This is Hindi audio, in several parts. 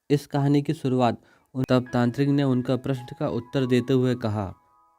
इस कहानी की शुरुआत तब तांत्रिक ने उनका प्रश्न का उत्तर देते हुए कहा,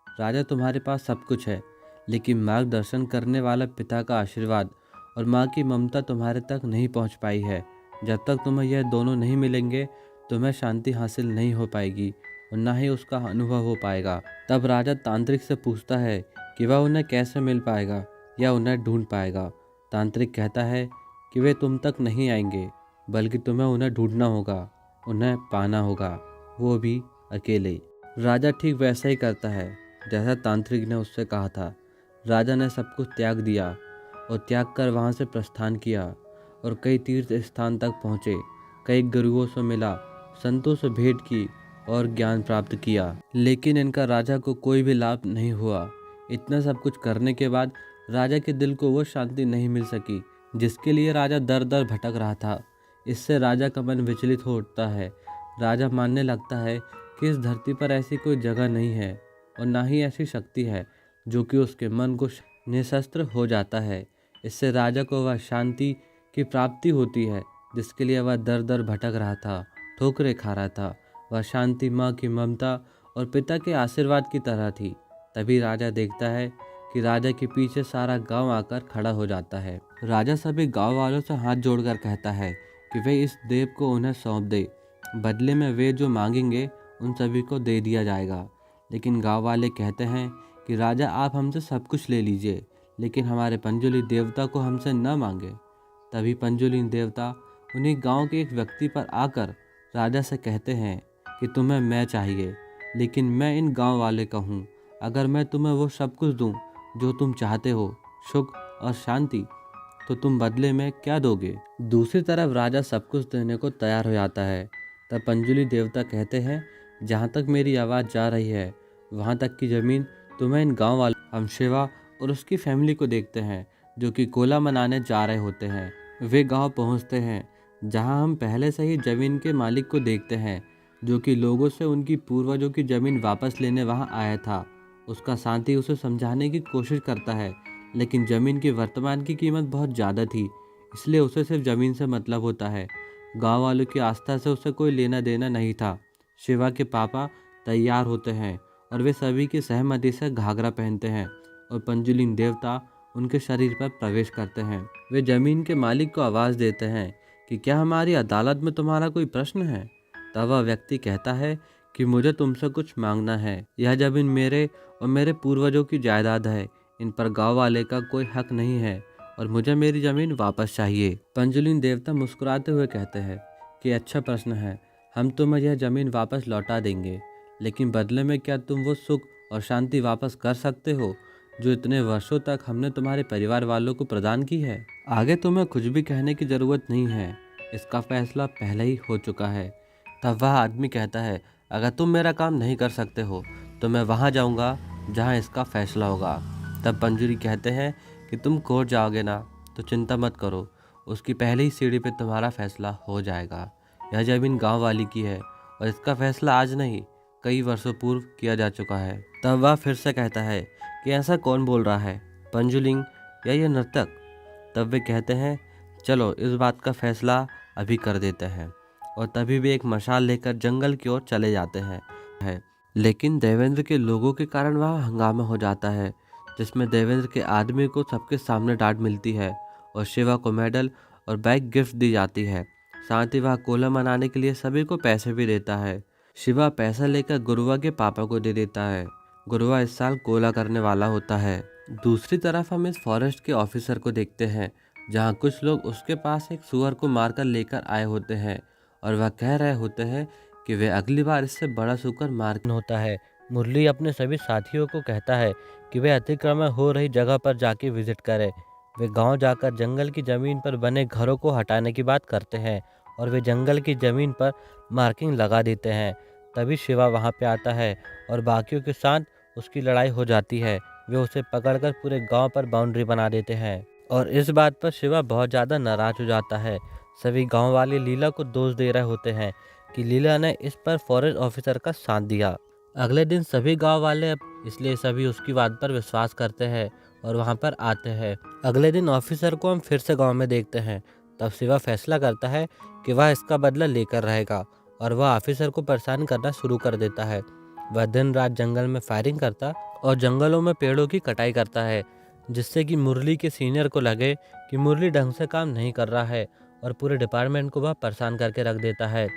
राजा तुम्हारे पास सब कुछ है, लेकिन मार्गदर्शन करने वाला पिता का आशीर्वाद और माँ की ममता तुम्हारे तक नहीं पहुँच पाई है। जब तक तुम्हें यह दोनों नहीं मिलेंगे तुम्हें शांति हासिल नहीं हो पाएगी और ना ही उसका अनुभव हो पाएगा। तब राजा तांत्रिक से पूछता है कि वह उन्हें कैसे मिल पाएगा या उन्हें ढूंढ पाएगा। तांत्रिक कहता है कि वे तुम तक नहीं आएंगे, बल्कि तुम्हें उन्हें ढूंढना होगा, उन्हें पाना होगा, वो भी अकेले। राजा ठीक वैसा ही करता है जैसा तांत्रिक ने उससे कहा था। राजा ने सब कुछ त्याग दिया और त्याग कर वहाँ से प्रस्थान किया और कई तीर्थ स्थान तक पहुँचे, कई गुरुओं से मिला, संतों से भेंट की और ज्ञान प्राप्त किया, लेकिन इनका राजा को कोई भी लाभ नहीं हुआ। इतना सब कुछ करने के बाद राजा के दिल को वो शांति नहीं मिल सकी जिसके लिए राजा दर दर भटक रहा था। इससे राजा का मन विचलित हो उठता है। राजा मानने लगता है कि इस धरती पर ऐसी कोई जगह नहीं है और ना ही ऐसी शक्ति है जो कि उसके मन को निशस्त्र हो जाता है। इससे राजा को वह शांति की प्राप्ति होती है जिसके लिए वह दर दर भटक रहा था, ठोकरें खा रहा था। वह शांति माँ की ममता और पिता के आशीर्वाद की तरह थी। तभी राजा देखता है कि राजा के पीछे सारा गांव आकर खड़ा हो जाता है। राजा सभी गांव वालों से हाथ जोड़कर कहता है कि वे इस देव को उन्हें सौंप दे, बदले में वे जो मांगेंगे उन सभी को दे दिया जाएगा। लेकिन गांव वाले कहते हैं कि राजा आप हमसे सब कुछ ले लीजिए, लेकिन हमारे पंजुली देवता को हमसे न मांगे। तभी पंजुली देवता उन्हीं गांव के एक व्यक्ति पर आकर राजा से कहते हैं कि तुम्हें मैं चाहिए, लेकिन मैं इन गांव वाले का हूँ। अगर मैं तुम्हें वो सब कुछ दूँ जो तुम चाहते हो, सुख और शांति, तो तुम बदले में क्या दोगे? दूसरी तरफ राजा सब कुछ देने को तैयार हो जाता है। तब पंजुली देवता कहते हैं, जहाँ तक मेरी आवाज़ जा रही है वहाँ तक की ज़मीन तुम्हें इन गांव वाले हम शिवा और उसकी फैमिली को देखते हैं जो कि कोला मनाने जा रहे होते हैं। वे गांव पहुंचते हैं जहां हम पहले से ही ज़मीन के मालिक को देखते हैं जो कि लोगों से उनकी पूर्वजों की ज़मीन वापस लेने वहां आया था। उसका साथी उसे समझाने की कोशिश करता है, लेकिन ज़मीन की वर्तमान की कीमत बहुत ज़्यादा थी, इसलिए उसे सिर्फ ज़मीन से मतलब होता है। गांव वालों की आस्था से उसे कोई लेना देना नहीं था। शिवा के पापा तैयार होते हैं और वे सभी की सहमति से घाघरा पहनते हैं और पंजुलिन देवता उनके शरीर पर प्रवेश करते हैं। वे ज़मीन के मालिक को आवाज़ देते हैं कि क्या हमारी अदालत में तुम्हारा कोई प्रश्न है? तब वह व्यक्ति कहता है कि मुझे तुमसे कुछ मांगना है। यह ज़मीन मेरे और मेरे पूर्वजों की जायदाद है, इन पर गाँव वाले का कोई हक नहीं है और मुझे मेरी ज़मीन वापस चाहिए। पंजुलिन देवता मुस्कुराते हुए कहते हैं कि अच्छा प्रश्न है, हम तुम्हें यह ज़मीन वापस लौटा देंगे, लेकिन बदले में क्या तुम वो सुख और शांति वापस कर सकते हो जो इतने वर्षों तक हमने तुम्हारे परिवार वालों को प्रदान की है? आगे तुम्हें कुछ भी कहने की ज़रूरत नहीं है, इसका फैसला पहले ही हो चुका है। तब वह आदमी कहता है, अगर तुम मेरा काम नहीं कर सकते हो तो मैं वहाँ जाऊँगा जहाँ इसका फैसला होगा। तब पंजुली कहते हैं कि तुम कोर्ट जाओगे ना, तो चिंता मत करो, उसकी पहली ही सीढ़ी पे तुम्हारा फैसला हो जाएगा। यह ज़मीन गांव वाली की है और इसका फैसला आज नहीं कई वर्षों पूर्व किया जा चुका है। तब वह फिर से कहता है कि ऐसा कौन बोल रहा है, पंजुलिंग या ये नर्तक? तब वे कहते हैं, चलो इस बात का फैसला अभी कर देते हैं। और तभी वे एक मशाल लेकर जंगल की ओर चले जाते हैं। लेकिन देवेंद्र के लोगों के कारण वहाँ हंगामा हो जाता है, जिसमें देवेंद्र के आदमी को सबके सामने डांट मिलती है और शिवा को मेडल और बैग गिफ्ट दी जाती है। साथ ही वह कोला मनाने के लिए सभी को पैसे भी देता है। शिवा पैसा लेकर गुरुआ के पापा को दे देता है। गुरुआ इस साल कोला करने वाला होता है। दूसरी तरफ हम इस फॉरेस्ट के ऑफिसर को देखते हैं, जहाँ कुछ लोग उसके पास एक सुअर को मारकर लेकर आए होते हैं और वह कह रहे होते हैं कि वे अगली बार इससे बड़ा सुकर मारना होता है। मुरली अपने सभी साथियों को कहता है कि वे अतिक्रमण हो रही जगह पर जाके विजिट करें। वे गांव जाकर जंगल की ज़मीन पर बने घरों को हटाने की बात करते हैं और वे जंगल की ज़मीन पर मार्किंग लगा देते हैं। तभी शिवा वहां पे आता है और बाकियों के साथ उसकी लड़ाई हो जाती है। वे उसे पकड़कर पूरे गांव पर बाउंड्री बना देते हैं और इस बात पर शिवा बहुत ज़्यादा नाराज हो जाता है। सभी गांव वाले लीला को दोष दे रहे होते हैं कि लीला ने इस पर फॉरेस्ट ऑफिसर का साथ दिया। अगले दिन सभी गांव वाले इसलिए सभी उसकी बात पर विश्वास करते हैं और वहां पर आते हैं। अगले दिन ऑफिसर को हम फिर से गांव में देखते हैं। तब शिवा फैसला करता है कि वह इसका बदला लेकर रहेगा और वह ऑफिसर को परेशान करना शुरू कर देता है। वह दिन रात जंगल में फायरिंग करता और जंगलों में पेड़ों की कटाई करता है, जिससे कि मुरली के सीनियर को लगे कि मुरली ढंग से काम नहीं कर रहा है और पूरे डिपार्टमेंट को वह परेशान करके रख देता है।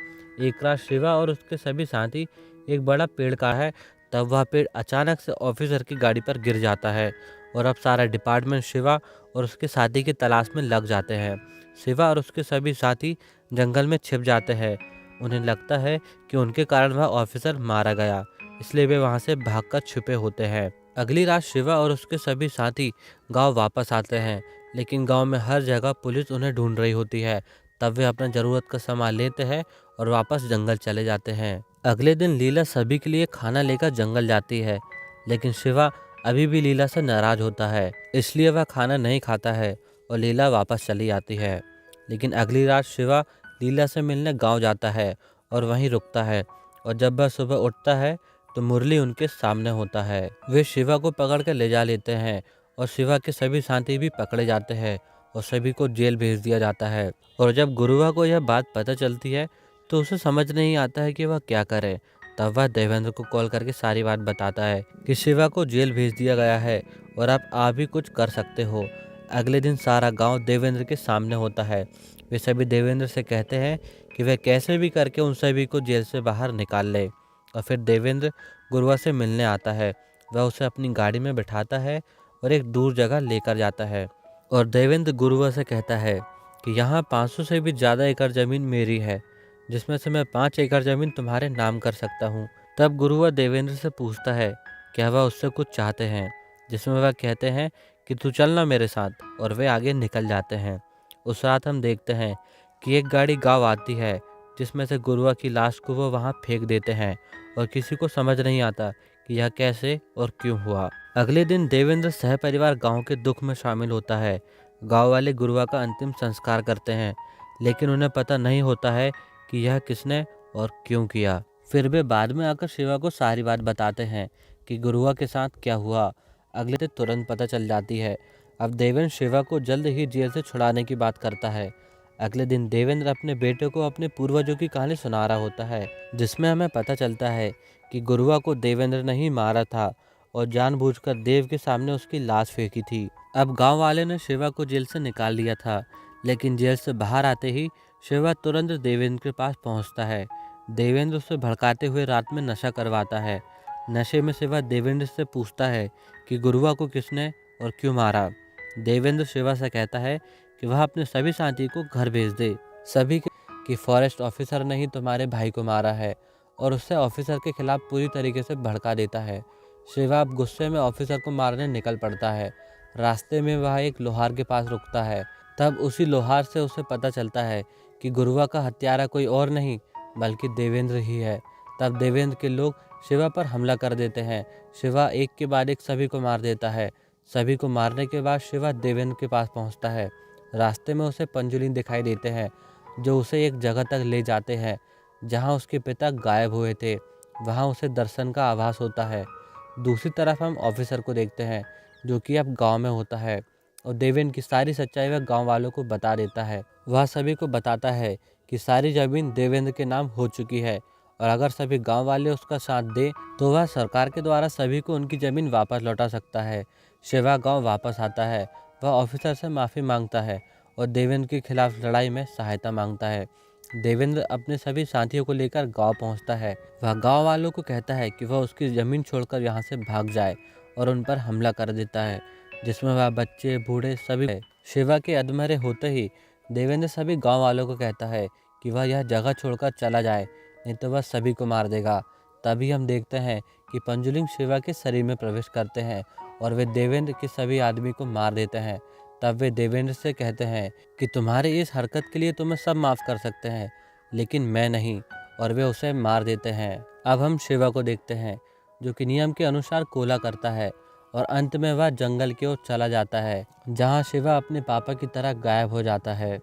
एक रात शिवा और उसके सभी साथी एक बड़ा पेड़ का है, तब वह पेड़ अचानक से ऑफिसर की गाड़ी पर गिर जाता है और अब सारा डिपार्टमेंट शिवा और उसके साथी की तलाश में लग जाते हैं। शिवा और उसके सभी साथी जंगल में छिप जाते हैं। उन्हें लगता है कि उनके कारण वह ऑफिसर मारा गया, इसलिए वे वहां से भागकर छुपे होते हैं। अगली रात शिवा और उसके सभी साथी गांव वापस आते हैं, लेकिन गांव में हर जगह पुलिस उन्हें ढूंढ रही होती है। तब वे अपना ज़रूरत का सामान लेते हैं और वापस जंगल चले जाते हैं। अगले दिन लीला सभी के लिए खाना लेकर जंगल जाती है, लेकिन शिवा अभी भी लीला से नाराज होता है, इसलिए वह खाना नहीं खाता है और लीला वापस चली जाती है। लेकिन अगली रात शिवा लीला से मिलने गांव जाता है और वहीं रुकता है, और जब वह सुबह उठता है तो मुरली उनके सामने होता है। वे शिवा को पकड़ कर ले जा लेते हैं और शिवा के सभी साथी भी पकड़े जाते हैं और सभी को जेल भेज दिया जाता है। और जब गुरुवा को यह बात पता चलती है तो उसे समझ नहीं आता है कि वह क्या करे। तब वह देवेंद्र को कॉल करके सारी बात बताता है कि शिवा को जेल भेज दिया गया है और आप भी कुछ कर सकते हो। अगले दिन सारा गांव देवेंद्र के सामने होता है। वे सभी देवेंद्र से कहते हैं कि वह कैसे भी करके उन सभी को जेल से बाहर निकाल ले। और फिर देवेंद्र गुरुवा से मिलने आता है। वह उसे अपनी गाड़ी में बिठाता है और एक दूर जगह लेकर जाता है। और देवेंद्र गुरुवा से कहता है कि यहाँ 500 से भी ज़्यादा एकड़ ज़मीन मेरी है, जिसमें से मैं 5 एकड़ ज़मीन तुम्हारे नाम कर सकता हूँ। तब गुरुवा देवेंद्र से पूछता है क्या वह उससे कुछ चाहते हैं, जिसमें वह कहते हैं कि तू चलना मेरे साथ, और वे आगे निकल जाते हैं। उस रात हम देखते हैं कि एक गाड़ी गाँव आती है, जिसमें से गुरुवा की लाश को वो वहाँ फेंक देते हैं और किसी को समझ नहीं आता कि यह कैसे और क्यों हुआ। अगले दिन देवेंद्र सहपरिवार गांव के दुख में शामिल होता है। गांव वाले गुरुवा का अंतिम संस्कार करते हैं, लेकिन उन्हें पता नहीं होता है कि यह किसने और क्यों किया। फिर वे बाद में आकर शिवा को सारी बात बताते हैं कि गुरुवा के साथ क्या हुआ। अगले दिन तुरंत पता चल जाती है। अब देवेंद्र शिवा को जल्द ही जेल से छुड़ाने की बात करता है। अगले दिन देवेंद्र अपने बेटे को अपने पूर्वजों की कहानी सुना रहा होता है, जिसमें हमें पता चलता है कि गुरुवा को देवेंद्र ने ही मारा था और जानबूझकर देव के सामने उसकी लाश फेंकी थी। अब गांव वाले ने शिवा को जेल से निकाल लिया था, लेकिन जेल से बाहर आते ही शिवा तुरंत देवेंद्र के पास पहुंचता है। देवेंद्र उसे भड़काते हुए रात में नशा करवाता है। नशे में शिवा देवेंद्र से पूछता है कि गुरुवा को किसने और क्यों मारा। देवेंद्र शिवा से कहता है कि वह अपने सभी साथी को घर भेज दे, सभी कि फॉरेस्ट ऑफिसर ने ही तुम्हारे भाई को मारा है, और उससे ऑफिसर के खिलाफ पूरी तरीके से भड़का देता है। शिवा अब गुस्से में ऑफिसर को मारने निकल पड़ता है। रास्ते में वह एक लोहार के पास रुकता है। तब उसी लोहार से उसे पता चलता है कि गुरुवा का हत्यारा कोई और नहीं बल्कि देवेंद्र ही है। तब देवेंद्र के लोग शिवा पर हमला कर देते हैं। शिवा एक के बाद एक सभी को मार देता है। सभी को मारने के बाद शिवा देवेंद्र के पास पहुंचता है। रास्ते में उसे पंजुलिन दिखाई देते हैं, जो उसे एक जगह तक ले जाते हैं जहां उसके पिता गायब हुए थे। वहां उसे दर्शन का आभास होता है। दूसरी तरफ हम ऑफिसर को देखते हैं, जो कि अब गांव में होता है, और देवेंद्र की सारी सच्चाई वह गांव वालों को बता देता है। वह सभी को बताता है कि सारी ज़मीन देवेंद्र के नाम हो चुकी है, और अगर सभी गांव वाले उसका साथ दें तो वह सरकार के द्वारा सभी को उनकी ज़मीन वापस लौटा सकता है। शिवा गांव वापस आता है। वह ऑफिसर से माफ़ी मांगता है और देवेंद्र के खिलाफ लड़ाई में सहायता मांगता है। देवेंद्र अपने सभी साथियों को लेकर गांव पहुंचता है। वह गांव वालों को कहता है कि वह उसकी ज़मीन छोड़कर यहां से भाग जाए, और उन पर हमला कर देता है, जिसमें वह बच्चे बूढ़े सभी है। शिवा के अधमरे होते ही देवेंद्र सभी गांव वालों को कहता है कि वह यह जगह छोड़कर चला जाए, नहीं तो वह सभी को मार देगा। तभी हम देखते हैं कि पंजुलिंग शिवा के शरीर में प्रवेश करते हैं और वे देवेंद्र के सभी आदमी को मार देते हैं। तब वे देवेंद्र से कहते हैं कि तुम्हारी इस हरकत के लिए तुम्हें सब माफ़ कर सकते हैं, लेकिन मैं नहीं, और वे उसे मार देते हैं। अब हम शिवा को देखते हैं, जो कि नियम के अनुसार कोला करता है, और अंत में वह जंगल की ओर चला जाता है, जहाँ शिवा अपने पापा की तरह गायब हो जाता है।